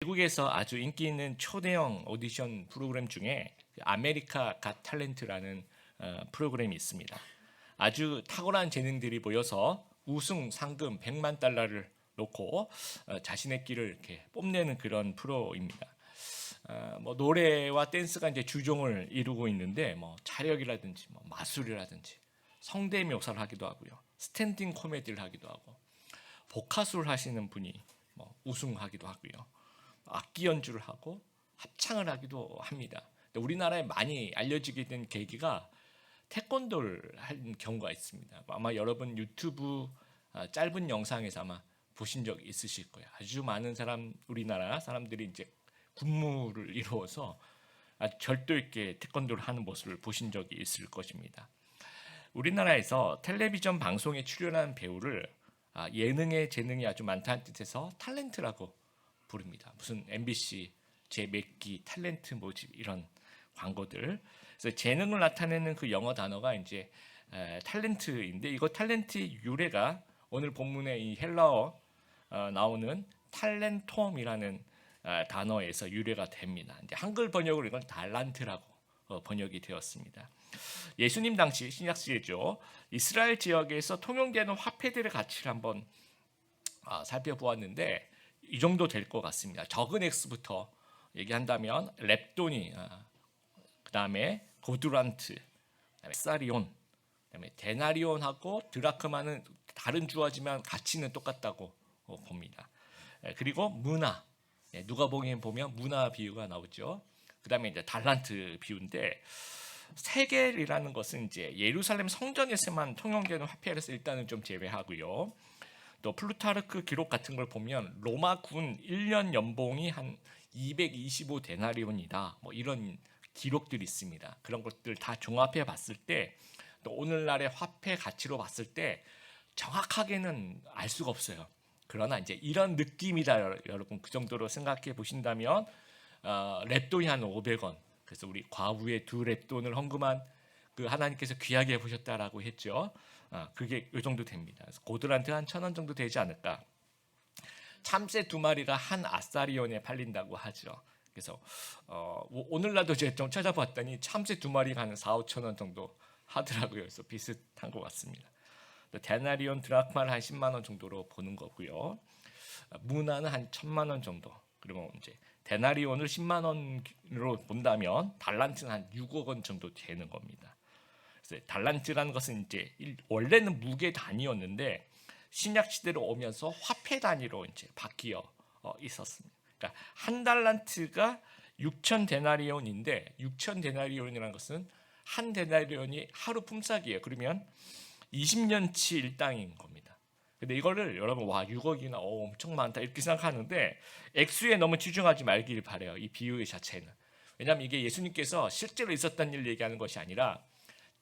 미국에서 아주 인기 있는 초대형 오디션 프로그램 중에 아메리카 갓 탤런트라는 프로그램이 있습니다. 아주 탁월한 재능들이 모여서 우승 상금 100만 달러를 놓고 자신의 길을 이렇게 뽐내는 그런 프로입니다. 뭐 노래와 댄스가 이제 주종을 이루고 있는데 뭐 차력이라든지 뭐 마술이라든지 성대 묘사를 하기도 하고요. 스탠딩 코미디를 하기도 하고 복화술 하시는 분이 뭐 우승하기도 하고요. 악기 연주를 하고 합창을 하기도 합니다. 우리나라에 많이 알려지게 된 계기가 태권도를 한 경우가 있습니다. 아마 여러분 유튜브 짧은 영상에서 아마 보신 적 있으실 거예요. 아주 많은 우리나라 사람들이 이제 군무를 이루어서 아주 절도 있게 태권도를 하는 모습을 보신 적이 있을 것입니다. 우리나라에서 텔레비전 방송에 출연한 배우를 예능에 재능이 아주 많다는 뜻에서 탤런트라고 부릅니다. 무슨 MBC 제 몇 기 탤런트 모집 이런 광고들. 그래서 재능을 나타내는 그 영어 단어가 이제 탤런트인데 이거 탤런트 유래가 오늘 본문의 이 헬라어 나오는 탤런톰이라는 단어에서 유래가 됩니다. 이제 한글 번역으로 이건 달란트라고 번역이 되었습니다. 예수님 당시 신약 시대죠. 이스라엘 지역에서 통용되는 화폐들의 가치를 한번 살펴보았는데 이 정도 될 것 같습니다. 적은 X부터 얘기한다면 렙돈이, 그 다음에 고두란트, 그다음에 사리온, 그다음에 데나리온하고 드라크마는 다른 주어지만 가치는 똑같다고 봅니다. 그리고 문화, 누가복음에 보면 문화 비유가 나오죠. 그 다음에 이제 달란트 비유인데 세겔이라는 것은 이제 예루살렘 성전에서만 통용되는 화폐라서 일단은 좀 제외하고요. 또 플루타르크 기록 같은 걸 보면 로마 군 1년 연봉이 한 225 데나리온이다. 뭐 이런 기록들이 있습니다. 그런 것들 다 종합해 봤을 때 또 오늘날의 화폐 가치로 봤을 때 정확하게는 알 수가 없어요. 그러나 이제 이런 느낌이다 여러분 그 정도로 생각해 보신다면 렙돈이 한 500원. 그래서 우리 과부의 2렙돈을 헌금한 그 하나님께서 귀하게 보셨다라고 했죠. 그게 이 정도 됩니다. 그래서 고들한테 한 1,000원 정도 되지 않을까. 참새 2마리가 한 아사리온에 팔린다고 하죠. 그래서 오늘날도 제가 좀 찾아봤더니 참새 2마리가 한 4-5천 원 정도 하더라고요. 그래서 비슷한 것 같습니다. 데나리온 드라크마를 한 10만 원 정도로 보는 거고요. 문화는 한 1,000만 원 정도. 그리고 이제 데나리온을 10만 원으로 본다면 달란트는 한 6억 원 정도 되는 겁니다. 그래서 달란트라는 것은 이제 원래는 무게 단위였는데 신약 시대로 오면서 화폐 단위로 이제 바뀌어 있었습니다. 그러니까 한 달란트가 6천 데나리온인데 6천 데나리온이라는 것은 한 데나리온이 하루 품삯이에요. 그러면 20년치 일당인 겁니다. 근데 이거를 여러분 6억이나 엄청 많다 이렇게 생각하는데 액수에 너무 치중하지 말길 바래요. 이 비유 자체는. 왜냐하면 이게 예수님께서 실제로 있었던 일 얘기하는 것이 아니라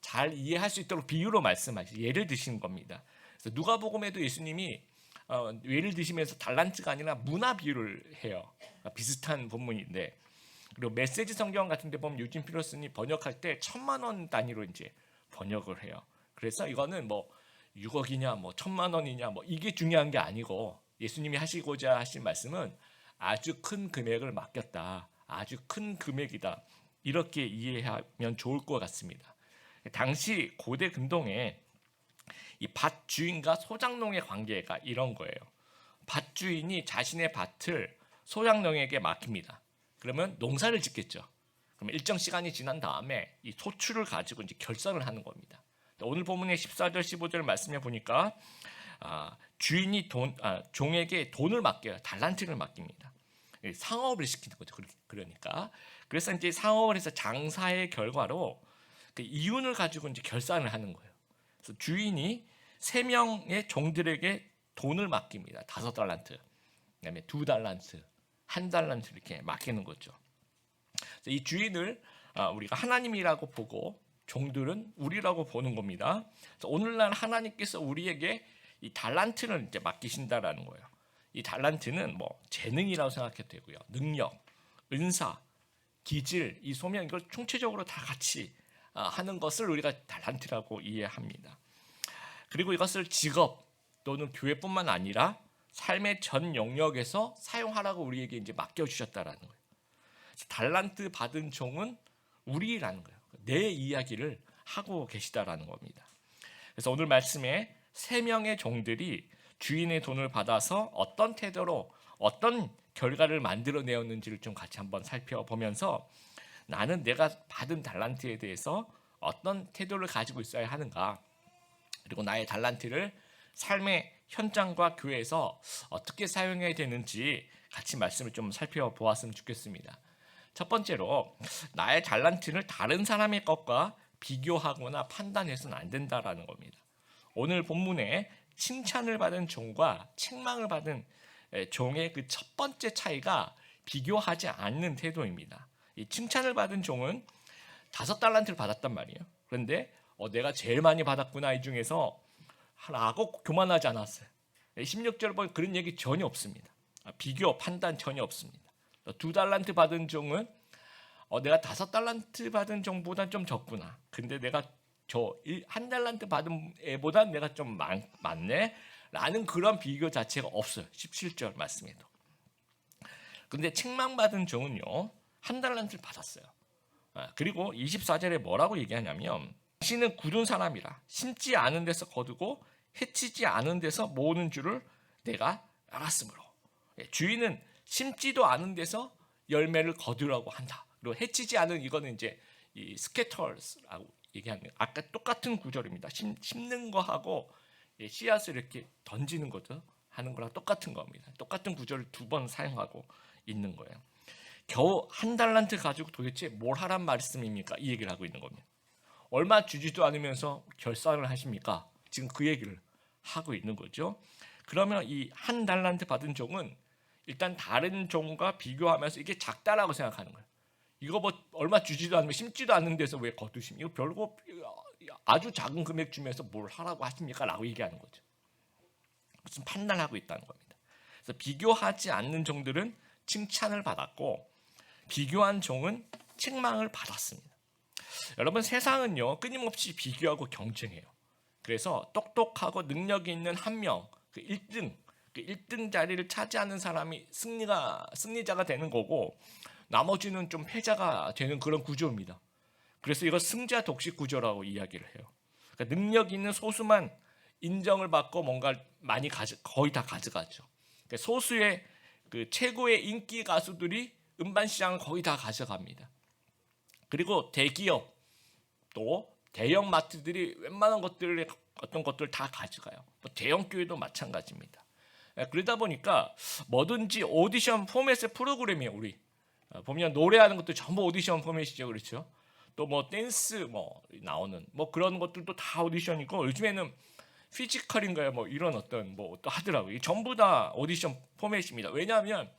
잘 이해할 수 있도록 비유로 말씀하시고 예를 드시는 겁니다. 그래서 누가복음에도 예수님이 예를 드시면서 달란트가 아니라 문화 비유를 해요. 비슷한 본문인데 그리고 메시지 성경 같은 데 보면 유진 피러슨이 번역할 때 1,000만 원 단위로 이제 번역을 해요. 그래서 이거는 뭐 6억이냐 뭐 1,000만 원이냐 뭐 이게 중요한 게 아니고 예수님이 하시고자 하신 말씀은 아주 큰 금액을 맡겼다. 아주 큰 금액이다. 이렇게 이해하면 좋을 것 같습니다. 당시 고대 근동에 이 밭 주인과 소장농의 관계가 이런 거예요. 밭 주인이 자신의 밭을 소장농에게 맡깁니다. 그러면 농사를 짓겠죠. 그럼 일정 시간이 지난 다음에 이 소출을 가지고 이제 결산을 하는 겁니다. 오늘 본문의 14절 15절 말씀에 보니까 주인이 종에게 돈을 맡겨요. 달란트를 맡깁니다. 상업을 시키는 거죠. 그러니까 그래서 이제 상업을 해서 장사의 결과로 그 이윤을 가지고 이제 결산을 하는 거예요. 그래서 주인이 3명의 종들에게 돈을 맡깁니다. 5달란트, 그다음에 2달란트, 1달란트 이렇게 맡기는 거죠. 그래서 이 주인을 우리가 하나님이라고 보고 종들은 우리라고 보는 겁니다. 그래서 오늘날 하나님께서 우리에게 이 달란트를 이제 맡기신다라는 거예요. 이 달란트는 뭐 재능이라고 생각해도 되고요, 능력, 은사, 기질, 이 소명 이걸 총체적으로 다 같이 하는 것을 우리가 달란트라고 이해합니다. 그리고 이것을 직업 또는 교회뿐만 아니라 삶의 전 영역에서 사용하라고 우리에게 이제 맡겨주셨다라는 거예요. 달란트 받은 종은 우리라는 거예요. 내 이야기를 하고 계시다라는 겁니다. 그래서 오늘 말씀에 세 명의 종들이 주인의 돈을 받아서 어떤 태도로 어떤 결과를 만들어내었는지를 좀 같이 한번 살펴보면서 나는 내가 받은 달란트에 대해서 어떤 태도를 가지고 있어야 하는가, 그리고 나의 달란트를 삶의 현장과 교회에서 어떻게 사용해야 되는지 같이 말씀을 좀 살펴보았으면 좋겠습니다. 첫 번째로, 나의 달란트를 다른 사람의 것과 비교하거나 판단해서는 안 된다라는 겁니다. 오늘 본문에 칭찬을 받은 종과 책망을 받은 종의 그 첫 번째 차이가 비교하지 않는 태도입니다. 이 칭찬을 받은 종은 5달란트를 받았단 말이에요. 그런데 내가 제일 많이 받았구나 이 중에서 하고 교만하지 않았어요. 16절 보면 그런 얘기 전혀 없습니다. 비교, 판단 전혀 없습니다. 2달란트 받은 종은 내가 5달란트 받은 종보다 좀 적구나. 근데 내가 1달란트 받은 애보다 내가 좀 많네 라는 그런 비교 자체가 없어요. 17절 말씀에도. 근데 책망받은 종은요, 1달란트를 받았어요. 그리고 24절에 뭐라고 얘기하냐면, 당신은 굳은 사람이라 심지 않은 데서 거두고 해치지 않은 데서 모으는 줄을 내가 알았으므로. 주인은 심지도 않은 데서 열매를 거두라고 한다. 그리고 해치지 않은, 이거는 이제 이 스캐터스라고 얘기하는, 아까 똑같은 구절입니다. 심는 거하고 씨앗을 이렇게 던지는 거죠. 하는 거랑 똑같은 겁니다. 똑같은 구절을 2번 사용하고 있는 거예요. 겨우 1달란트 가지고 도대체 뭘 하란 말씀입니까? 이 얘기를 하고 있는 겁니다. 얼마 주지도 않으면서 결산을 하십니까? 지금 그 얘기를 하고 있는 거죠. 그러면 이 1달란트 받은 종은 일단 다른 종과 비교하면서 이게 작다라고 생각하는 거예요. 이거 뭐 얼마 주지도 않으면 심지도 않는 데서 왜 거두십니까? 이거 별거 아주 작은 금액 주면서 뭘 하라고 하십니까? 라고 얘기하는 거죠. 무슨 판단하고 있다는 겁니다. 그래서 비교하지 않는 종들은 칭찬을 받았고, 비교한 종은 책망을 받았습니다. 여러분, 세상은요 끊임없이 비교하고 경쟁해요. 그래서 똑똑하고 능력이 있는 한 명, 그 1등 자리를 차지하는 사람이 승리자가 되는 거고, 나머지는 좀 패자가 되는 그런 구조입니다. 그래서 이거 승자 독식 구조라고 이야기를 해요. 그러니까 능력 있는 소수만 인정을 받고 뭔가 많이 거의 다 가져가죠. 그러니까 소수의 그 최고의 인기 가수들이 음반 시장을 거의 다 가져갑니다. 그리고 대기업 또 대형 마트들이 웬만한 것들을 어떤 것들 다 가져가요. 뭐 대형 교회도 마찬가지입니다. 그러다 보니까 뭐든지 오디션 포맷의 프로그램이에요. 우리 보면 노래하는 것도 전부 오디션 포맷이죠, 그렇죠? 또 뭐 댄스 뭐 나오는 뭐 그런 것들도 다 오디션이고, 요즘에는 피지컬인가요? 뭐 이런 어떤 뭐 또 하더라고요. 전부 다 오디션 포맷입니다. 왜냐하면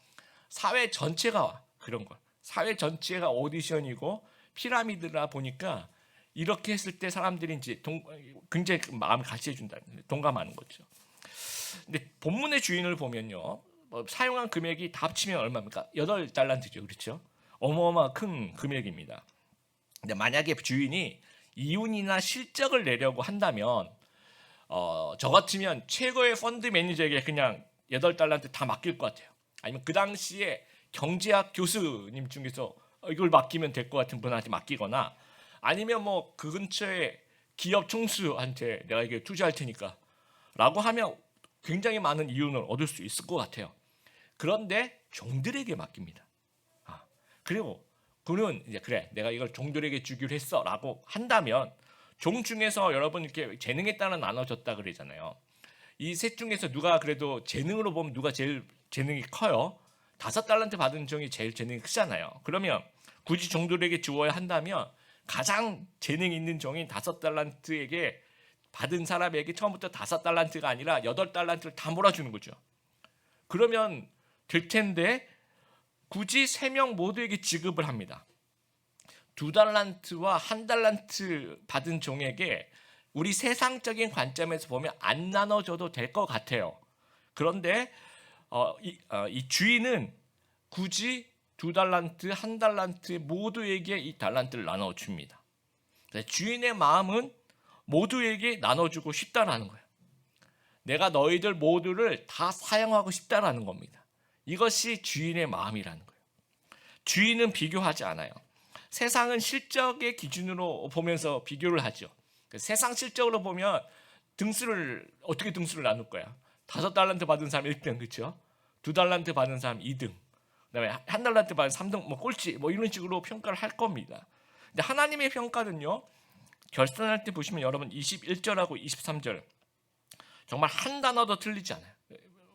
사회 전체가 그런 거, 사회 전체가 오디션이고 피라미드라 보니까 이렇게 했을 때 사람들이 이제 굉장히 마음을 같이 해준다, 동감하는 거죠. 근데 본문의 주인을 보면요, 사용한 금액이 다 합치면 얼마입니까? 8달란트죠, 그렇죠? 어마어마 큰 금액입니다. 근데 만약에 주인이 이윤이나 실적을 내려고 한다면, 저 같으면 최고의 펀드 매니저에게 그냥 8달란트 다 맡길 것 같아요. 아니면 그 당시에 경제학 교수님 중에서 이걸 맡기면 될 것 같은 분한테 맡기거나, 아니면 뭐 그 근처에 기업 총수한테 내가 이게 투자할 테니까 라고 하면 굉장히 많은 이윤을 얻을 수 있을 것 같아요. 그런데 종들에게 맡깁니다. 그리고 그는 이제 그래, 내가 이걸 종들에게 주기로 했어라고 한다면, 종 중에서 여러분 이렇게 재능에 따라 나눠졌다 그러잖아요. 이 셋 중에서 누가 그래도 재능으로 보면 누가 제일 재능이 커요? 5달란트 받은 종이 제일 재능이 크잖아요. 그러면 굳이 종들에게 주어야 한다면 가장 재능 있는 종인 5달란트에게 받은 사람에게 처음부터 5달란트가 아니라 8달란트를 다 몰아주는 거죠. 그러면 될 텐데 굳이 3명 모두에게 지급을 합니다. 2달란트와 1달란트 받은 종에게 우리 세상적인 관점에서 보면 안 나눠줘도 될 것 같아요. 그런데 이 주인은 굳이 2달란트, 1달란트 모두에게 이 달란트를 나눠줍니다. 주인의 마음은 모두에게 나눠주고 싶다라는 거예요. 내가 너희들 모두를 다 사용하고 싶다라는 겁니다. 이것이 주인의 마음이라는 거예요. 주인은 비교하지 않아요. 세상은 실적의 기준으로 보면서 비교를 하죠. 세상 실적으로 보면 어떻게 등수를 나눌 거야? 5달란트 받은 사람 1등, 그렇죠? 2달란트 받은 사람 2등, 그다음에 1달란트 받은 3등, 꼴찌, 이런 식으로 평가를 할 겁니다. 근데 하나님의 평가는요, 결산할 때 보시면 여러분 21절하고 23절 정말 한 단어도 틀리지 않아요.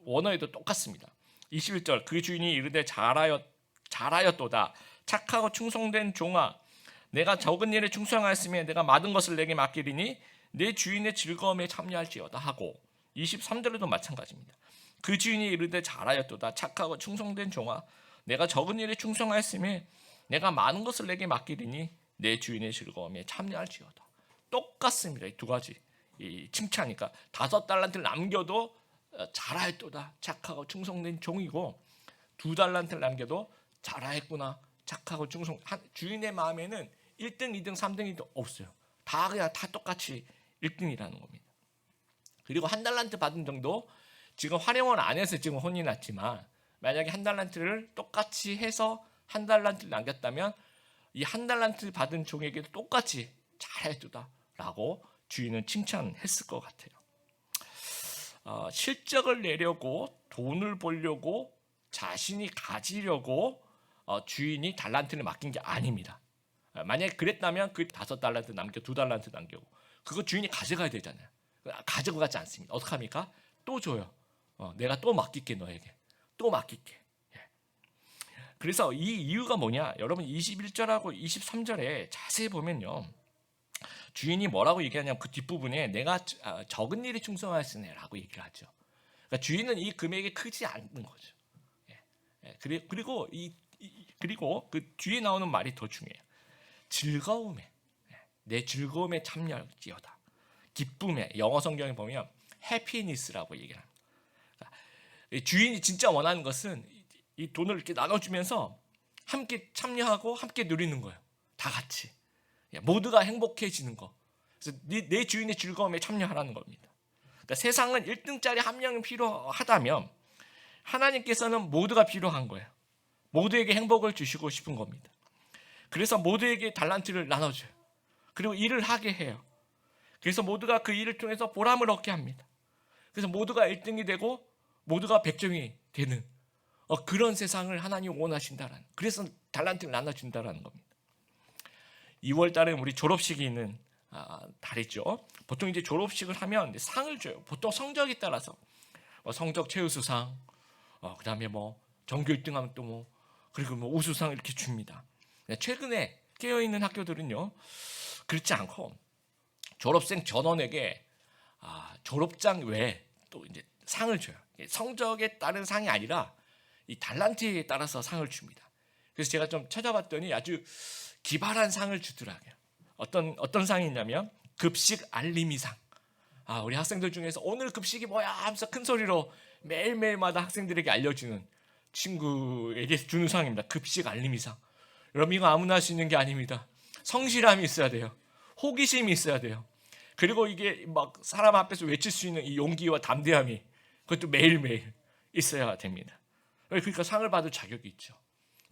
원어에도 똑같습니다. 21절, 그 주인이 이르되 잘하였도다. 착하고 충성된 종아, 내가 적은 일에 충성하였으면 내가 많은 것을 내게 맡기리니 내 주인의 즐거움에 참여할지어다 하고, 23절에도 마찬가지입니다. 그 주인이 이르되 잘하였도다. 착하고 충성된 종아, 내가 적은 일에 충성하였으면 내가 많은 것을 내게 맡기리니 내 주인의 즐거움에 참여할지어다. 똑같습니다. 이 두 가지 이 칭찬이니까 5달란트를 남겨도 잘하였도다. 착하고 충성된 종이고, 2달란트를 남겨도 잘하였구나. 착하고 충성. 주인의 마음에는 1등, 2등, 3등이 없어요. 다 그냥 다 똑같이 1등이라는 겁니다. 그리고 1달란트 받은 정도, 지금 활용을 안 해서 지금 혼이 났지만 만약에 1달란트를 똑같이 해서 1달란트를 남겼다면 이 1달란트 받은 종에게도 똑같이 잘했도다라고 주인은 칭찬했을 것 같아요. 실적을 내려고, 돈을 벌려고, 자신이 가지려고 주인이 달란트를 맡긴 게 아닙니다. 만약에 그랬다면 그 5달란트 남겨, 2달란트 남겨, 그거 주인이 가져가야 되잖아요. 가지고 가지 않습니다. 어떻게 합니까? 또 줘요. 내가 또 맡길게, 너에게. 또 맡길게. 그래서 이 이유가 뭐냐? 여러분 21절하고 23절에 자세히 보면요, 주인이 뭐라고 얘기하냐면 그 뒷부분에 내가 적은 일에 충성하였으네라고 얘기를 하죠. 그러니까 주인은 이 금액이 크지 않는 거죠. 그리고 그리고 그 뒤에 나오는 말이 더 중요해요. 즐거움에, 내 즐거움에 참여할지어다. 기쁨에, 영어 성경에 보면 해피니스라고 얘기를 합니다. 그러니까 주인이 진짜 원하는 것은 이 돈을 이렇게 나눠주면서 함께 참여하고 함께 누리는 거예요. 다 같이 모두가 행복해지는 거. 그래서 내 주인의 즐거움에 참여하라는 겁니다. 그러니까 세상은 1등짜리 한 명이 필요하다면 하나님께서는 모두가 필요한 거예요. 모두에게 행복을 주시고 싶은 겁니다. 그래서 모두에게 달란트를 나눠줘요. 그리고 일을 하게 해요. 그래서 모두가 그 일을 통해서 보람을 얻게 합니다. 그래서 모두가 1등이 되고 모두가 백종이 되는 그런 세상을 하나님이 원하신다라는, 그래서 달란트를 나눠준다라는 겁니다. 2월 달에 우리 졸업식이 있는 달이죠. 보통 이제 졸업식을 하면 상을 줘요. 보통 성적에 따라서 성적 최우수상, 그다음에 전교 1등하면 또 그리고 우수상 이렇게 줍니다. 최근에 깨어 있는 학교들은요 그렇지 않고 졸업생 전원에게 졸업장 외에 또 이제 상을 줘요. 성적에 따른 상이 아니라 이 달란트에 따라서 상을 줍니다. 그래서 제가 좀 찾아봤더니 아주 기발한 상을 주더라고요. 어떤 상이 있냐면 급식 알림이상. 우리 학생들 중에서 오늘 급식이 뭐야 하면서 큰 소리로 매일매일마다 학생들에게 알려주는 친구에게 주는 상입니다. 급식 알림이상. 여러분 이거 아무나 할 수 있는 게 아닙니다. 성실함이 있어야 돼요. 호기심이 있어야 돼요. 그리고 이게 막 사람 앞에서 외칠 수 있는 이 용기와 담대함이, 그것도 매일매일 있어야 됩니다. 그러니까 상을 받을 자격이 있죠.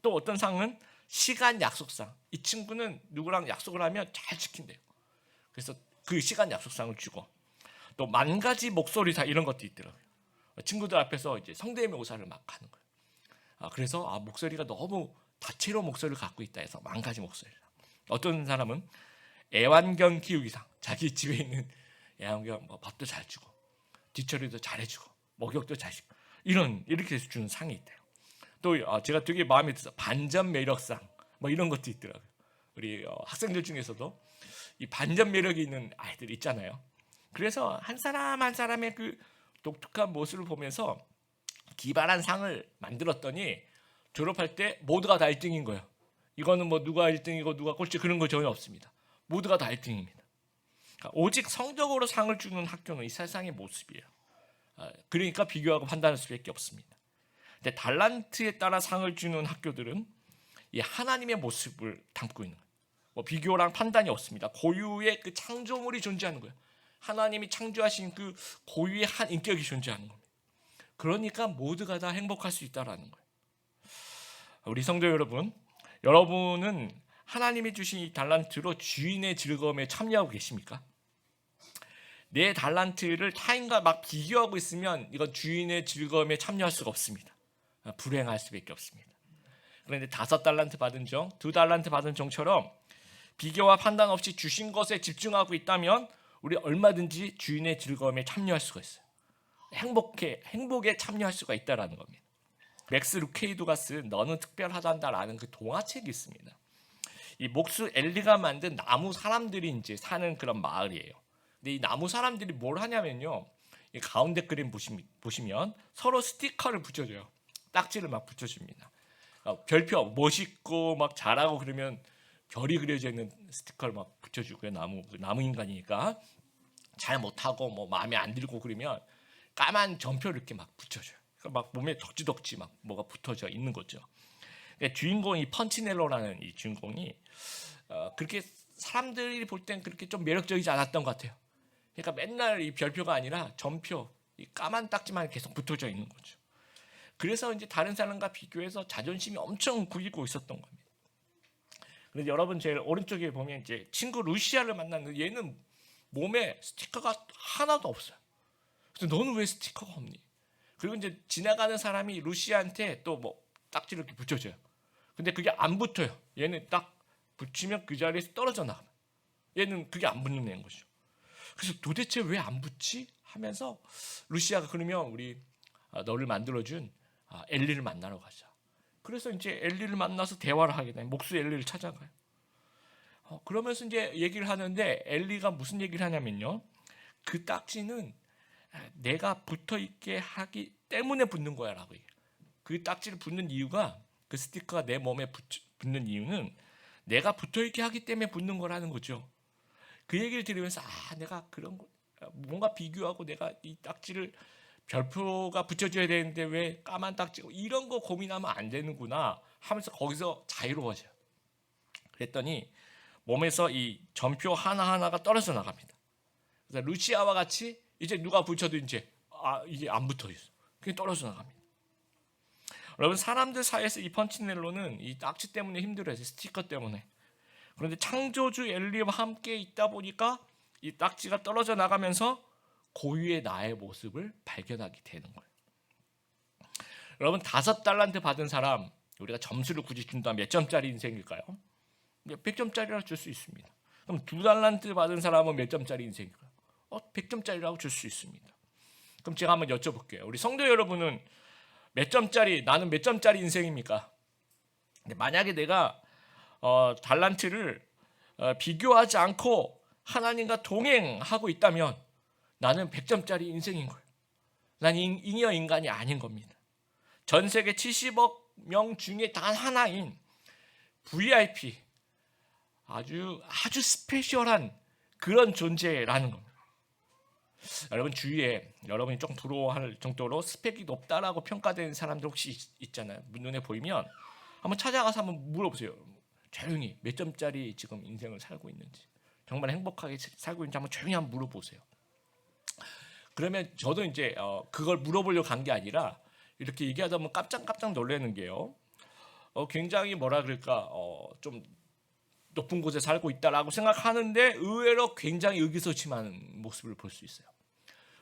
또 어떤 상은 시간 약속상. 이 친구는 누구랑 약속을 하면 잘 지킨대요. 그래서 그 시간 약속상을 주고, 또 10,000가지 목소리상 이런 것도 있더라고요. 친구들 앞에서 이제 성대모사를 막 하는 거예요. 그래서 목소리가 너무 다채로운 목소리를 갖고 있다 해서 10,000가지 목소리상. 어떤 사람은 애완견 키우기상. 자기 집에 있는 애완견 밥도 잘 주고 뒤처리도 잘해주고 목욕도 잘시고 이렇게 해서 주는 상이 있대요. 또 제가 되게 마음에 들어서 반전 매력상 이런 것도 있더라고요. 우리 학생들 중에서도 이 반전 매력이 있는 아이들 있잖아요. 그래서 한 사람 한 사람의 그 독특한 모습을 보면서 기발한 상을 만들었더니 졸업할 때 모두가 다 1등인 거예요. 이거는 누가 1등이고 누가 꼴찌 그런 거 전혀 없습니다. 모두가 다 1등입니다. 그러니까 오직 성적으로 상을 주는 학교는 이 세상의 모습이에요. 그러니까 비교하고 판단할 수밖에 없습니다. 근데 달란트에 따라 상을 주는 학교들은 이 하나님의 모습을 담고 있는 거예요. 비교랑 판단이 없습니다. 고유의 그 창조물이 존재하는 거예요. 하나님이 창조하신 그 고유의 한 인격이 존재하는 겁니다. 그러니까 모두가 다 행복할 수 있다라는 거예요. 우리 성도 여러분, 여러분은 하나님이 주신 이 달란트로 주인의 즐거움에 참여하고 계십니까? 내 달란트를 타인과 막 비교하고 있으면 이건 주인의 즐거움에 참여할 수가 없습니다. 불행할 수밖에 없습니다. 그런데 5달란트 받은 종, 2달란트 받은 종처럼 비교와 판단 없이 주신 것에 집중하고 있다면 우리 얼마든지 주인의 즐거움에 참여할 수가 있어요. 행복에 참여할 수가 있다라는 겁니다. 맥스 루케이도가 쓴 너는 특별하단다라는 그 동화책이 있습니다. 이 목수 엘리가 만든 나무 사람들이 이제 사는 그런 마을이에요. 근데 이 나무 사람들이 뭘 하냐면요, 이 가운데 그림 보시면 서로 스티커를 붙여줘요. 딱지를 막 붙여줍니다. 별표 멋있고 막 잘하고 그러면 별이 그려져 있는 스티커를 막 붙여주고요. 나무 인간이니까 잘 못하고 뭐 마음에 안 들고 그러면 까만 점표를 이렇게 막 붙여줘요. 그러니까 막 몸에 덕지덕지 막 뭐가 붙어져 있는 거죠. 그러니까 주인공이 펀치넬로라는 이 주인공이 그렇게 사람들이 볼 땐 그렇게 좀 매력적이지 않았던 것 같아요. 그러니까 맨날 이 별표가 아니라 점표, 이 까만 딱지만 계속 붙어져 있는 거죠. 그래서 이제 다른 사람과 비교해서 자존심이 엄청 구기고 있었던 겁니다. 그런데 여러분 제일 오른쪽에 보면 이제 친구 루시아를 만났는데 얘는 몸에 스티커가 하나도 없어요. 그래서 너는 왜 스티커가 없니? 그리고 이제 지나가는 사람이 루시아한테 또 뭐 딱지를 이렇게 붙여줘요. 근데 그게 안 붙어요. 얘는 딱 붙이면 그 자리에서 떨어져 나가요. 얘는 그게 안 붙는 애인 거죠. 그래서 도대체 왜 안 붙지? 하면서 루시아가 그러면 우리 너를 만들어준 엘리를 만나러 가자. 그래서 이제 엘리를 만나서 대화를 하게 돼요. 목수 엘리를 찾아가요. 그러면서 이제 얘기를 하는데 엘리가 무슨 얘기를 하냐면요. 그 딱지는 내가 붙어 있게 하기 때문에 붙는 거야라고 얘기해요. 그 딱지를 붙는 이유가, 그 스티커가 내 몸에 붙는 이유는 내가 붙어 있게 하기 때문에 붙는 거라는 거죠. 그 얘기를 들으면서 내가 그런 거 뭔가 비교하고 내가 이 딱지를 별표가 붙여줘야 되는데 왜 까만 딱지고 이런 거 고민하면 안 되는구나 하면서 거기서 자유로워져요. 그랬더니 몸에서 이 점표 하나하나가 떨어져 나갑니다. 그래서 루시아와 같이 이제 누가 붙여도 이제 이게 안 붙어 있어. 그게 떨어져 나갑니다. 여러분, 사람들 사이에서 이 펀치넬로는 이 딱지 때문에 힘들어요. 스티커 때문에. 그런데 창조주 엘리와 함께 있다 보니까 이 딱지가 떨어져 나가면서 고유의 나의 모습을 발견하게 되는 거예요. 여러분, 5달란트 받은 사람, 우리가 점수를 굳이 준다면 몇 점짜리 인생일까요? 100점짜리라고 줄 수 있습니다. 그럼 2달란트 받은 사람은 몇 점짜리 인생일까요? 100점짜리라고 줄 수 있습니다. 그럼 제가 한번 여쭤볼게요. 우리 성도 여러분은 나는 몇 점짜리 인생입니까? 근데 만약에 내가 달란트를 비교하지 않고 하나님과 동행하고 있다면 나는 100점짜리 인생인 거예요. 난 잉여 인간이 아닌 겁니다. 전 세계 70억 명 중에 단 하나인 VIP, 아주 스페셜한 그런 존재라는 겁니다. 여러분 주위에 여러분이 좀 부러워할 정도로 스펙이 높다라고 평가되는 사람들 혹시 있잖아요. 눈에 보이면 한번 찾아가서 한번 물어보세요. 조용히 몇 점짜리 지금 인생을 살고 있는지, 정말 행복하게 살고 있는지 한번 조용히 한번 물어보세요. 그러면 저도 이제 그걸 물어보려고 간 게 아니라 이렇게 얘기하다 보면 깜짝 놀라는 게요. 굉장히 뭐라 그럴까 좀 높은 곳에 살고 있다라고 생각하는데 의외로 굉장히 의기소침한 모습을 볼 수 있어요.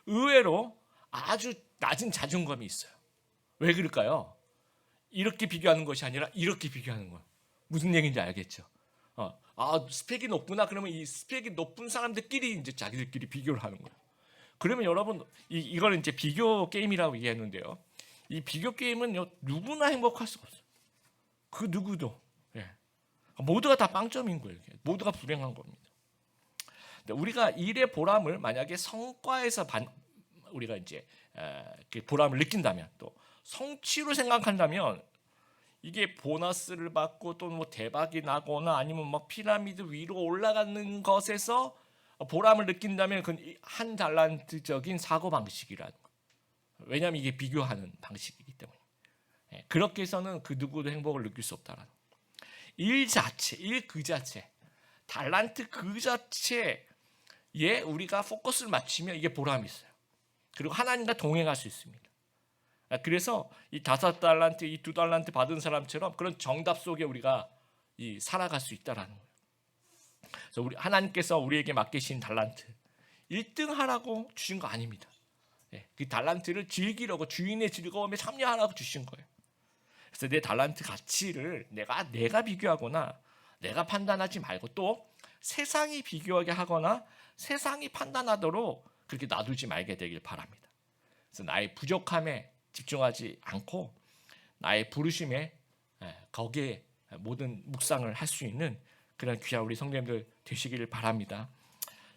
의외로 아주 낮은 자존감이 있어요. 왜 그럴까요? 이렇게 비교하는 것이 아니라 이렇게 비교하는 거예요. 무슨 얘기인지 알겠죠? 스펙이 높구나. 그러면 이 스펙이 높은 사람들끼리 이제 자기들끼리 비교를 하는 거예요. 그러면 여러분 이걸 이제 비교 게임이라고 얘기했는데요. 이 비교 게임은 누구나 행복할 수가 없어요. 그 누구도. 모두가 다 빵점인 거예요. 모두가 불행한 겁니다. 우리가 일의 보람을 만약에 성과에서 우리가 이제 그 보람을 느낀다면, 또 성취로 생각한다면 이게 보너스를 받고 또 뭐 대박이 나거나 아니면 막 피라미드 위로 올라가는 것에서 보람을 느낀다면 그건 한 달란트적인 사고 방식이라는 거예요. 왜냐하면 이게 비교하는 방식이기 때문에. 그렇게 해서는 그 누구도 행복을 느낄 수 없다라는 거예요. 일 그 자체, 달란트 그 자체, 우리가 포커스를 맞추면 이게 보람이 있어요. 그리고 하나님과 동행할 수 있습니다. 그래서 이 5달란트, 이 2달란트 받은 사람처럼 그런 정답 속에 우리가 살아갈 수 있다라는 거예요. 그래서 하나님께서 우리에게 맡기신 달란트 1등 하라고 주신 거 아닙니다. 그 달란트를 즐기려고, 주인의 즐거움에 참여하라고 주신 거예요. 그래서 내 달란트 가치를 내가 비교하거나 내가 판단하지 말고, 또 세상이 비교하게 하거나 세상이 판단하도록 그렇게 놔두지 말게 되길 바랍니다. 그래서 나의 부족함에 집중하지 않고 나의 부르심에, 거기에 모든 묵상을 할 수 있는 그런 귀한 우리 성도님들 되시기를 바랍니다.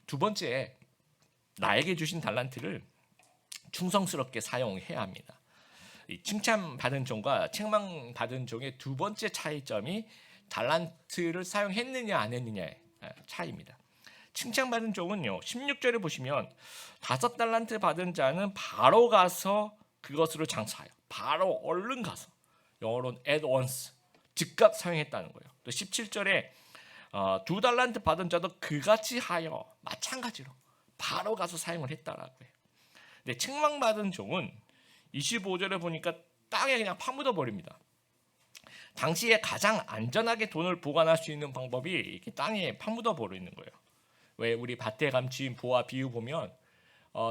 두 번째, 나에게 주신 달란트를 충성스럽게 사용해야 합니다. 이 칭찬받은 종과 책망받은 종의 두 번째 차이점이 달란트를 사용했느냐 안 했느냐의 차이입니다. 칭찬받은 종은요, 16절에 보시면 5달란트 받은 자는 바로 가서 그것으로 장사하여, 바로 얼른 가서, 영어로는 at once, 즉각 사용했다는 거예요. 또 17절에 2달란트 받은 자도 그같이 하여, 마찬가지로 바로 가서 사용을 했다라고 해요. 근데 책망받은 종은 25절에 보니까 땅에 그냥 파묻어 버립니다. 당시에 가장 안전하게 돈을 보관할 수 있는 방법이 이렇게 땅에 파묻어 버리는 거예요. 왜 우리 밭에 가면 지은 보아 비유 보면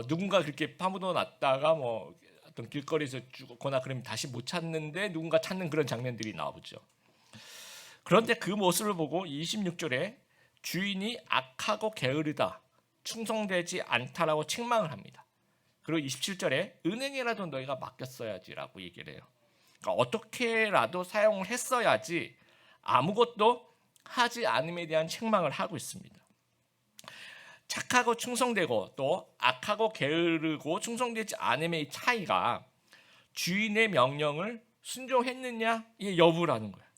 누군가 그렇게 파묻어 놨다가 뭐 어떤 길거리에서 죽거나 그러면 다시 못 찾는데 누군가 찾는 그런 장면들이 나오죠. 그런데 그 모습을 보고 26절에 주인이 악하고 게으르다, 충성되지 않다라고 책망을 합니다. 그리고 27절에 은행이라도 너희가 맡겼어야지라고 얘기를 해요. 그러니까 어떻게라도 사용을 했어야지 아무것도 하지 않음에 대한 책망을 하고 있습니다. 착하고 충성되고 또 악하고 게으르고 충성되지 않음의 차이가 주인의 명령을 순종했느냐의 여부라는 거예요.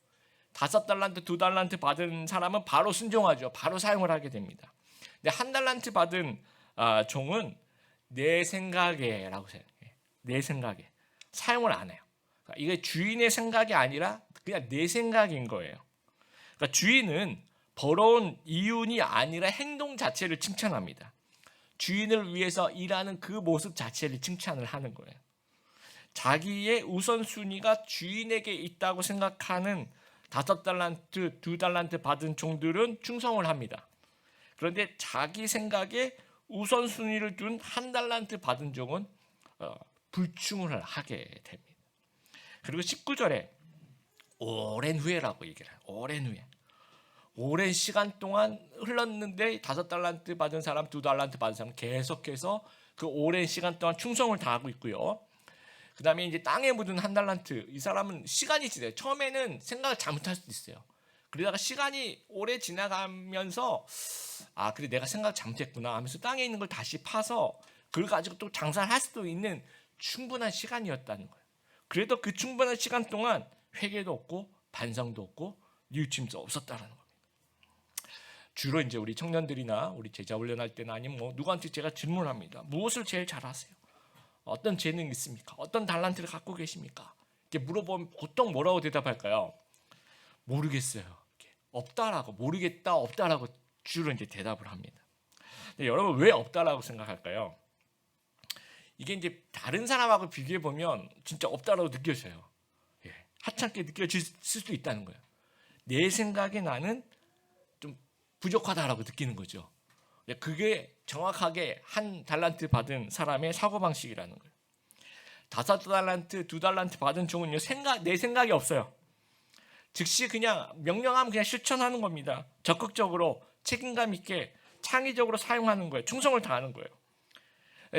5달란트, 2달란트 받은 사람은 바로 순종하죠. 바로 사용을 하게 됩니다. 근데 1달란트 받은 종은 내 생각에라고 생각해. 내 생각에 사용을 안 해요. 그러니까 이게 주인의 생각이 아니라 그냥 내 생각인 거예요. 그러니까 주인은 벌어온 이윤이 아니라 행동 자체를 칭찬합니다. 주인을 위해서 일하는 그 모습 자체를 칭찬을 하는 거예요. 자기의 우선순위가 주인에게 있다고 생각하는 5달란트, 2달란트 받은 종들은 충성을 합니다. 그런데 자기 생각에 우선순위를 둔 1달란트 받은 종은 불충을 하게 됩니다. 그리고 19절에 오랜 후에라고 얘기를 해요. 오랜 후에. 오랜 시간 동안 흘렀는데 5달란트 받은 사람, 2달란트 받은 사람 계속해서 그 오랜 시간 동안 충성을 다하고 있고요. 그 다음에 이제 땅에 묻은 1달란트, 이 사람은 시간이 지나요. 처음에는 생각을 잘못할 수도 있어요. 그러다가 시간이 오래 지나가면서 그래 내가 생각을 잘못했구나 하면서 땅에 있는 걸 다시 파서 그걸 가지고 또 장사를 할 수도 있는 충분한 시간이었다는 거예요. 그래도 그 충분한 시간 동안 회개도 없고 반성도 없고 뉘우침도 없었다는 겁니다. 주로 이제 우리 청년들이나 우리 제자 훈련할 때나 아니면 뭐 누구한테 제가 질문합니다. 무엇을 제일 잘하세요? 어떤 재능이 있습니까? 어떤 달란트를 갖고 계십니까? 이렇게 물어보면 보통 뭐라고 대답할까요? 모르겠어요. 이렇게 없다라고, 모르겠다, 없다라고 주로 이제 대답을 합니다. 근데 여러분 왜 없다라고 생각할까요? 이게 이제 다른 사람하고 비교해 보면 진짜 없다라고 느껴져요. 하찮게 느껴질 수도 있다는 거예요. 내 생각에 나는 좀 부족하다라고 느끼는 거죠. 그게 정확하게 1달란트 받은 사람의 사고방식이라는 거예요. 5달란트, 2달란트 받은 종은요, 내 생각이 없어요. 즉시 그냥 명령하면 그냥 실천하는 겁니다. 적극적으로 책임감 있게 창의적으로 사용하는 거예요. 충성을 다하는 거예요.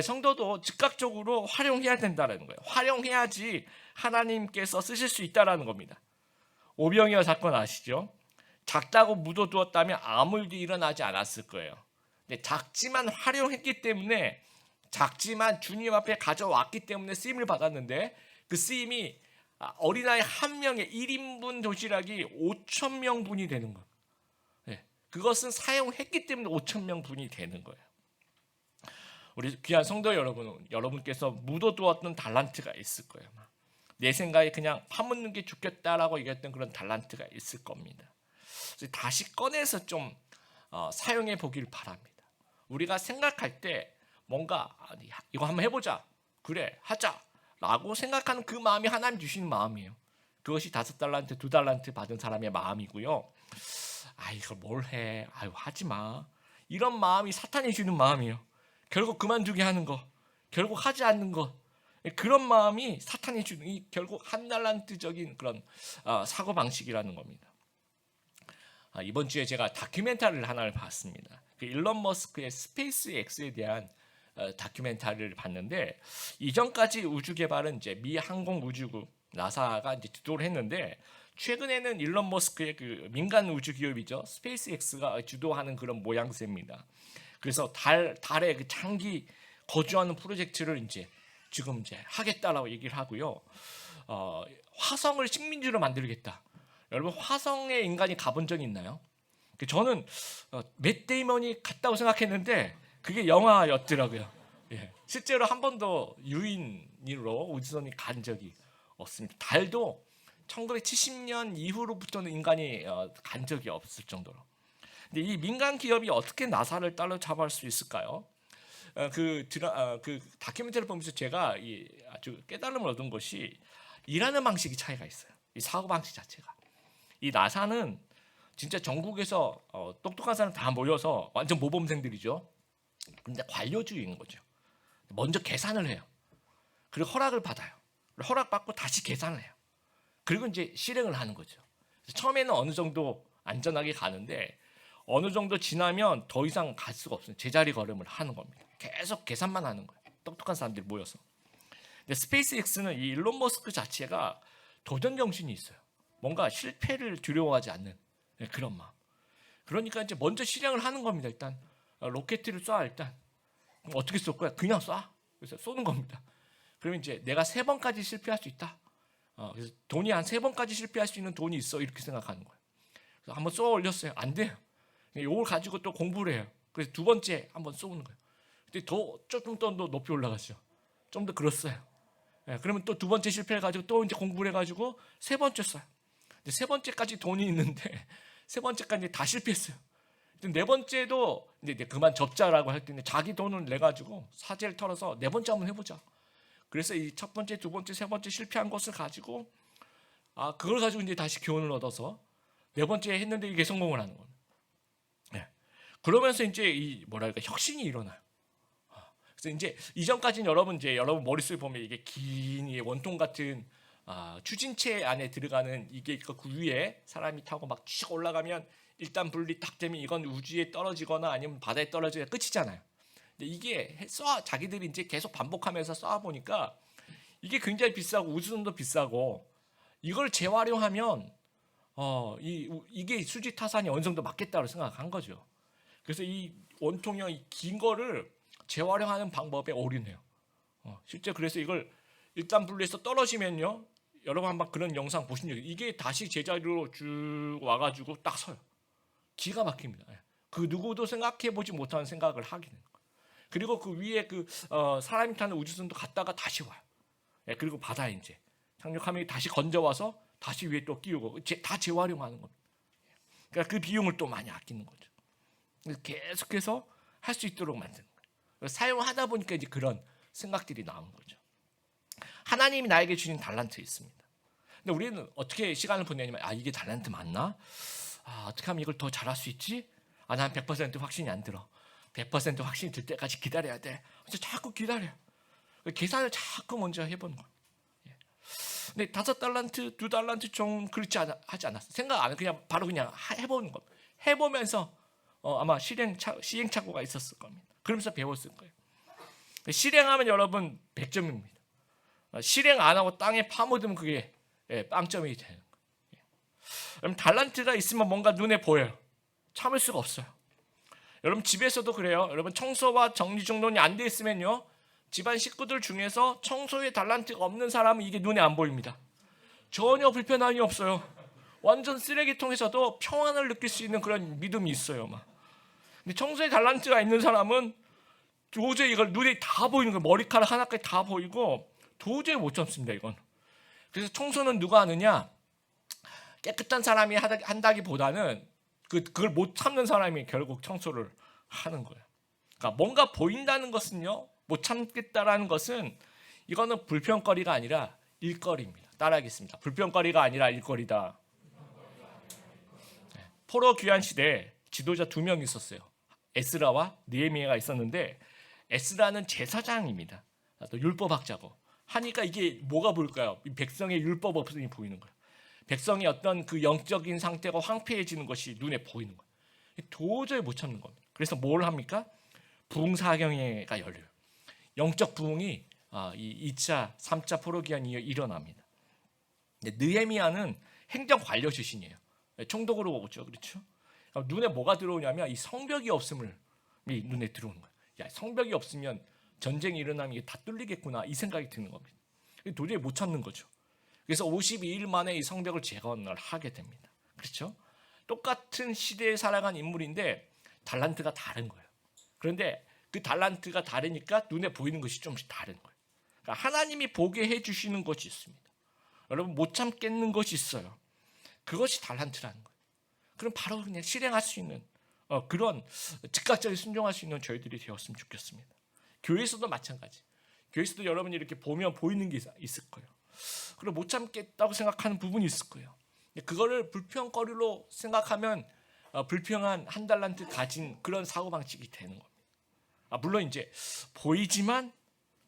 성도도 즉각적으로 활용해야 된다는 거예요. 활용해야지 하나님께서 쓰실 수 있다는 겁니다. 오병이어 사건 아시죠? 작다고 묻어두었다면 아무 일도 일어나지 않았을 거예요. 근데 작지만 활용했기 때문에, 작지만 주님 앞에 가져왔기 때문에 쓰임을 받았는데, 그 쓰임이 어린아이 한 명의 1인분 도시락이 5,000명분이 되는 거예요. 그것은 사용했기 때문에 5,000명분이 되는 거예요. 우리 귀한 성도 여러분, 여러분께서 묻어두었던 달란트가 있을 거예요. 내 생각에 그냥 파묻는 게 좋겠다라고 얘기했던 그런 달란트가 있을 겁니다. 다시 꺼내서 좀 사용해 보길 바랍니다. 우리가 생각할 때 뭔가 이거 한번 해보자, 그래 하자라고 생각하는 그 마음이 하나님 주시는 마음이에요. 그것이 5달란트 2달란트 받은 사람의 마음이고요. 이걸 뭘 해, 하지 마, 이런 마음이 사탄이 주는 마음이에요. 결국 그만두게 하는 거, 결국 하지 않는 것, 그런 마음이 사탄이 주는 이 결국 1달란트적인 그런 사고 방식이라는 겁니다. 이번 주에 제가 다큐멘터리를 하나를 봤습니다. 그 일론 머스크의 스페이스 X에 대한 다큐멘터리를 봤는데, 이전까지 우주 개발은 이제 미 항공우주국 나사가 이제 주도를 했는데, 최근에는 일론 머스크의 그 민간 우주 기업이죠, 스페이스 X가 주도하는 그런 모양새입니다. 그래서 달에 그 장기 거주하는 프로젝트를 이제 지금 이제 하겠다라고 얘기를 하고요. 화성을 식민지로 만들겠다. 여러분, 화성에 인간이 가본 적이 있나요? 저는 맷 데이먼이 갔다고 생각했는데 그게 영화였더라고요. 실제로 한 번도 유인으로 우주선이 간 적이 없습니다. 달도 1970년 이후로부터는 인간이 간 적이 없을 정도로. 근데 이 민간 기업이 어떻게 나사를 따라잡을 수 있을까요? 그 다큐멘터리를 보면서 제가 아주 깨달음을 얻은 것이, 일하는 방식이 차이가 있어요. 이 사고 방식 자체가. 이 나사는 진짜 전국에서 똑똑한 사람 다 모여서 완전 모범생들이죠. 근데 관료주의인 거죠. 먼저 계산을 해요. 그리고 허락을 받아요. 허락받고 다시 계산을 해요. 그리고 이제 실행을 하는 거죠. 처음에는 어느 정도 안전하게 가는데 어느 정도 지나면 더 이상 갈 수가 없어요. 제자리 걸음을 하는 겁니다. 계속 계산만 하는 거예요. 똑똑한 사람들이 모여서. 근데 스페이스 X는 이 일론 머스크 자체가 도전 정신이 있어요. 뭔가 실패를 두려워하지 않는 그런 마음. 그러니까 이제 먼저 실행을 하는 겁니다. 일단 로켓을 쏴. 일단 어떻게 쏠 거야? 그냥 쏴. 그래서 쏘는 겁니다. 그러면 이제 내가 3번까지 실패할 수 있다. 그래서 돈이 한 3번까지 실패할 수 있는 돈이 있어, 이렇게 생각하는 거예요. 그래서 한번 쏘아 올렸어요. 안 돼요. 이걸 가지고 또 공부를 해요. 그래서 2번째 한번 쏘는 거예요. 근데 조금 더 높이 올라가죠. 좀 더 그렇어요. 그러면 또 2번째 실패해가지고 또 이제 공부를 해가지고 3번째 쏴요. 근데 3번째까지 돈이 있는데 3번째까지 다 실패했어요. 4번째도 이제 그만 접자라고 할 때 자기 돈을 내 가지고 사재를 털어서 4번째 한번 해보자. 그래서 이 1번째, 2번째, 3번째 실패한 것을 가지고 그걸 가지고 이제 다시 교훈을 얻어서 4번째 했는데 이게 성공을 하는 겁니다. 그러면서 이제 이 혁신이 일어나요. 그래서 이제 이전까지는 여러분 머릿속에 보면 이게 긴 원통 같은 추진체 안에 들어가는 이게 그 위에 사람이 타고 막 쭉 올라가면 일단 분리 딱 되면 이건 우주에 떨어지거나 아니면 바다에 떨어지거나 끝이잖아요. 근데 이게 자기들이 이제 계속 반복하면서 쏴 보니까 이게 굉장히 비싸고 우주선도 비싸고 이걸 재활용하면 이게 수지 타산이 어느 정도 맞겠다고 생각한 거죠. 그래서 이 원통형 긴 거를 재활용하는 방법에 올인해요. 실제 그래서 이걸 일단 분리해서 떨어지면요, 여러분 한번 그런 영상 보신 적, 이게 다시 제자리로 쭉 와가지고 딱 서요. 기가 막힙니다. 그 누구도 생각해보지 못하는 생각을 하게 되는 거예요. 그리고 그 위에 사람이 타는 우주선도 갔다가 다시 와요. 그리고 바다에 이제 착륙하면 다시 건져와서 다시 위에 또 끼우고 다 재활용하는 겁니다. 그러니까 그 비용을 또 많이 아끼는 거죠. 계속해서 할 수 있도록 만드는 거예요. 사용하다 보니까 이제 그런 생각들이 나오는 거죠. 하나님이 나에게 주신 달란트 있습니다. 근데 우리는 어떻게 시간을 보내냐면 이게 달란트 맞나? 어떻게 하면 이걸 더 잘할 수 있지? 난 100% 확신이 안 들어. 100% 확신이 들 때까지 기다려야 돼. 그래서 자꾸 기다려. 계산을 자꾸 먼저 해보는 거예요. 근데 5달란트, 2달란트 좀 그렇지 하지 않았어. 생각 안 해. 그냥 바로 그냥 해보는 거. 해보면서 아마 시행착오가 있었을 겁니다. 그러면서 배웠을 거예요. 실행하면 여러분 100점입니다. 실행 안 하고 땅에 파묻으면 그게 빵점이 되는 거예요. 여러분, 달란트가 있으면 뭔가 눈에 보여요. 참을 수가 없어요. 여러분 집에서도 그래요. 여러분 청소와 정리정돈이 안 돼 있으면요, 집안 식구들 중에서 청소에 달란트가 없는 사람은 이게 눈에 안 보입니다. 전혀 불편함이 없어요. 완전 쓰레기통에서도 평안을 느낄 수 있는 그런 믿음이 있어요. 근데 청소에 달란트가 있는 사람은 도저히 이걸 눈에 다 보이는 거예요. 머리카락 하나까지 다 보이고 도저히 못 참습니다, 이건. 그래서 청소는 누가 하느냐? 깨끗한 사람이 한다기보다는 그걸 못 참는 사람이 결국 청소를 하는 거예요. 그러니까 뭔가 보인다는 것은요, 못 참겠다라는 것은 이거는 불평거리가 아니라 일거리입니다. 따라하겠습니다. 불평거리가 아니라 일거리다. 포로 귀환 시대에 지도자 2명 있었어요. 에스라와 느헤미야가 있었는데, 에스라는 제사장입니다. 또 율법학자고. 하니까 이게 뭐가 보일까요? 이 백성의 율법 없음이 보이는 거예요. 백성의 어떤 그 영적인 상태가 황폐해지는 것이 눈에 보이는 거예요. 도저히 못 참는 겁니다. 그래서 뭘 합니까? 부흥사경회가 열려요. 영적 부흥이 이 2차, 3차 포로 귀환 이후에 일어납니다. 느헤미야는 행정관료 출신이에요. 총독으로 오죠, 그렇죠? 눈에 뭐가 들어오냐면 이 성벽이 없음을 눈에 들어오는 거예요. 야, 성벽이 없으면 전쟁이 일어나면 이게 다 뚫리겠구나 이 생각이 드는 겁니다. 도저히 못 참는 거죠. 그래서 52일 만에 이 성벽을 재건을 하게 됩니다. 그렇죠? 똑같은 시대에 살아간 인물인데 달란트가 다른 거예요. 그런데 그 달란트가 다르니까 눈에 보이는 것이 좀씩 다른 거예요. 그러니까 하나님이 보게 해주시는 것이 있습니다. 여러분 못 참겠는 것이 있어요. 그것이 달란트라는 거예요. 그럼 바로 그냥 실행할 수 있는 그런 즉각적인 순종할 수 있는 저희들이 되었으면 좋겠습니다. 교회에서도 마찬가지. 교회에서도 여러분이 이렇게 보면 보이는 게 있을 거예요. 그리고 못 참겠다고 생각하는 부분이 있을 거예요. 그거를 불평거리로 생각하면 불평한 한 달란트 가진 그런 사고방식이 되는 겁니다. 물론 이제 보이지만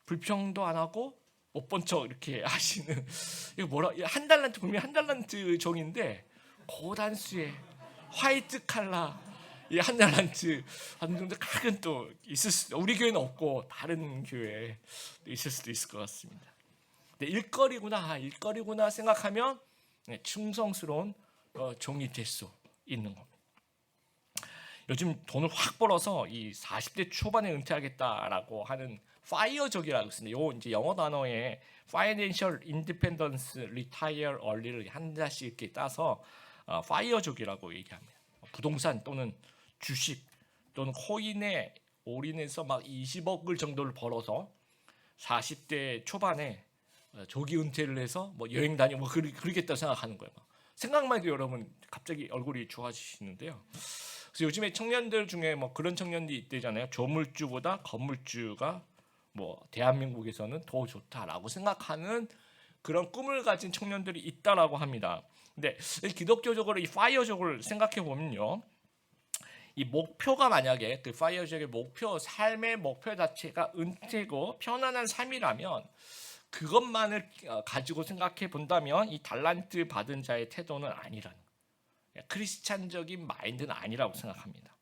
불평도 안 하고 못 본 척 이렇게 하시는, 이거 뭐라, 한 달란트 분명히 한 달란트 종인데 고단수의 화이트 칼라 이 한 달란트 하는 정도 가끔 또 있을 수, 우리 교회는 없고 다른 교회에 있을 수도 있을 것 같습니다. 근데 일거리구나 생각하면 충성스러운 종이 될 수 있는 겁니다. 요즘 돈을 확 벌어서 이 40대 초반에 은퇴하겠다라고 하는 파이어족이라고 있습니다. 요 이제 영어 단어에 Financial Independence Retire Early를 한 자씩 이렇게 따서 파이어족이라고 얘기합니다. 부동산 또는 주식 또는 코인에 올인해서 막 20억을 정도를 벌어서 40대 초반에 조기 은퇴를 해서 뭐 여행 다니고 뭐 그러겠다 생각하는 거예요. 생각만 해도 여러분 갑자기 얼굴이 좋아지시는데요. 그래서 요즘에 청년들 중에 뭐 그런 청년들이 있대잖아요. 조물주보다 건물주가 뭐 대한민국에서는 더 좋다라고 생각하는 그런 꿈을 가진 청년들이 있다라고 합니다. 근데 기독교적으로 이 파이어족을 생각해 보면요, 이 목표가 만약에 그 파이어족의 목표, 삶의 목표 자체가 은퇴고 편안한 삶이라면 그것만을 가지고 생각해 본다면 이 달란트 받은 자의 태도는 아니라는 거예요. 크리스찬적인 마인드는 아니라고 생각합니다.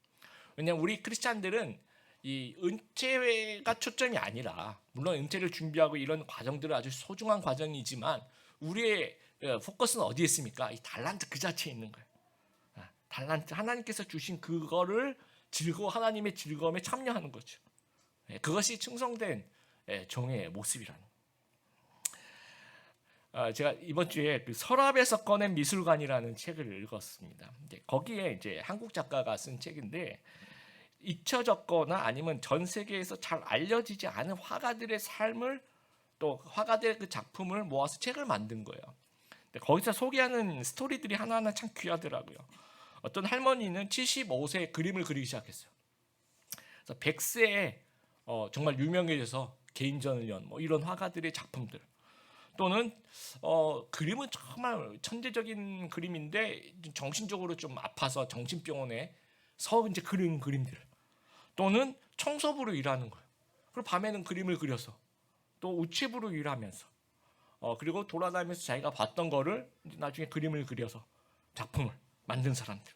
왜냐하면 우리 크리스찬들은 이 은퇴가 초점이 아니라, 물론 은퇴를 준비하고 이런 과정들은 아주 소중한 과정이지만 우리의 포커스는 어디에 있습니까? 이 달란트 그 자체에 있는 거예요. 달란트, 하나님께서 주신 그거를 하나님의 즐거움에 참여하는 거죠. 그것이 충성된 종의 모습이라는 거예요. 제가 이번 주에 그 서랍에서 꺼낸 미술관이라는 책을 읽었습니다. 거기에 이제 한국 작가가 쓴 책인데, 잊혀졌거나 아니면 전 세계에서 잘 알려지지 않은 화가들의 삶을, 또 화가들의 그 작품을 모아서 책을 만든 거예요. 거기서 소개하는 스토리들이 하나하나 참 귀하더라고요. 어떤 할머니는 75세에 그림을 그리기 시작했어요. 그래서 100세에 정말 유명해져서 개인전을 연 뭐 이런 화가들의 작품들, 또는 그림은 정말 천재적인 그림인데 정신적으로 좀 아파서 정신병원에서 이제 그린 그림들, 또는 청소부로 일하는 거예요. 그리고 밤에는 그림을 그려서 또 우체부로 일하면서 그리고 돌아다니면서 자기가 봤던 거를 나중에 그림을 그려서 작품을 만든 사람들.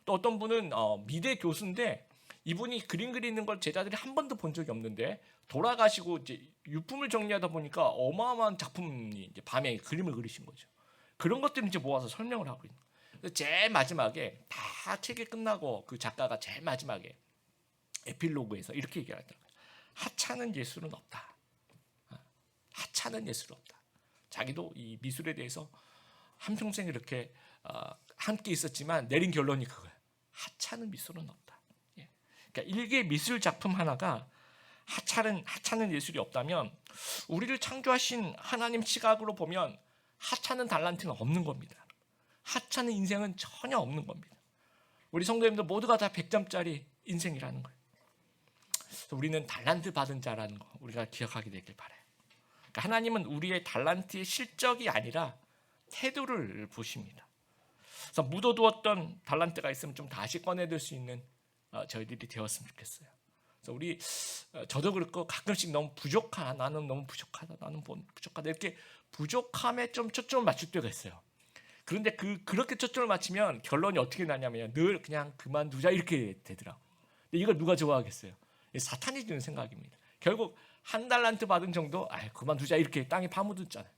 또 어떤 분은 미대 교수인데 이분이 그림 그리는 걸 제자들이 한 번도 본 적이 없는데 돌아가시고 이제 유품을 정리하다 보니까 어마어마한 작품이 이제 밤에 그림을 그리신 거죠. 그런 것들을 이제 모아서 설명을 하고 있는 거예요. 제일 마지막에 다 책이 끝나고 그 작가가 제일 마지막에 에필로그에서 이렇게 얘기하더라고요. 하찮은 예술은 없다. 하찮은 예술은 없다. 자기도 이 미술에 대해서 한평생 이렇게 함께 있었지만 내린 결론이 그거예요. 하찮은 미술은 없다. 그러니까 일개 미술 작품 하나가 하찮은 예술이 없다면 우리를 창조하신 하나님 시각으로 보면 하찮은 달란트는 없는 겁니다. 하찮은 인생은 전혀 없는 겁니다. 우리 성도님들 모두가 다 100점짜리 인생이라는 거예요. 그래서 우리는 달란트 받은 자라는 거 우리가 기억하게 되길 바라요. 그러니까 하나님은 우리의 달란트의 실적이 아니라 태도를 보십니다. 그래서 묻어두었던 달란트가 있으면 좀 다시 꺼내들 수 있는 저희들이 되었으면 좋겠어요. 그래서 우리 저도 그렇고 가끔씩 너무 부족하다, 나는 너무 부족하다, 나는 부족하다 이렇게 부족함에 좀 초점을 맞출 때가 있어요. 그런데 그렇게 초점을 맞추면 결론이 어떻게 나냐면 늘 그냥 그만두자 이렇게 되더라고요. 근데 이걸 누가 좋아하겠어요? 사탄이 주는 생각입니다. 결국 한 달란트 받은 정도, 그만두자 이렇게 땅에 파묻었잖아요.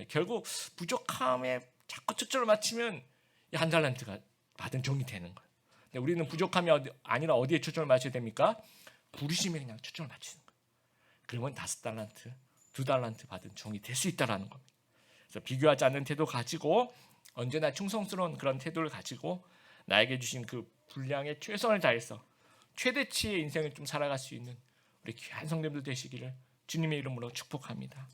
결국 부족함에 자꾸 초점을 맞추면 한 달란트가 받은 종이 되는 거예요. 근데 우리는 부족함이 아니라 어디에 초점을 맞춰야 됩니까? 부르심에 그냥 초점을 맞추는 거예요. 그러면 5달란트, 2달란트 받은 종이 될 수 있다라는 겁니다. 그래서 비교하지 않는 태도 가지고 언제나 충성스러운 그런 태도를 가지고 나에게 주신 그 분량의 최선을 다해서 최대치의 인생을 좀 살아갈 수 있는 우리 귀한 성도들 되시기를 주님의 이름으로 축복합니다.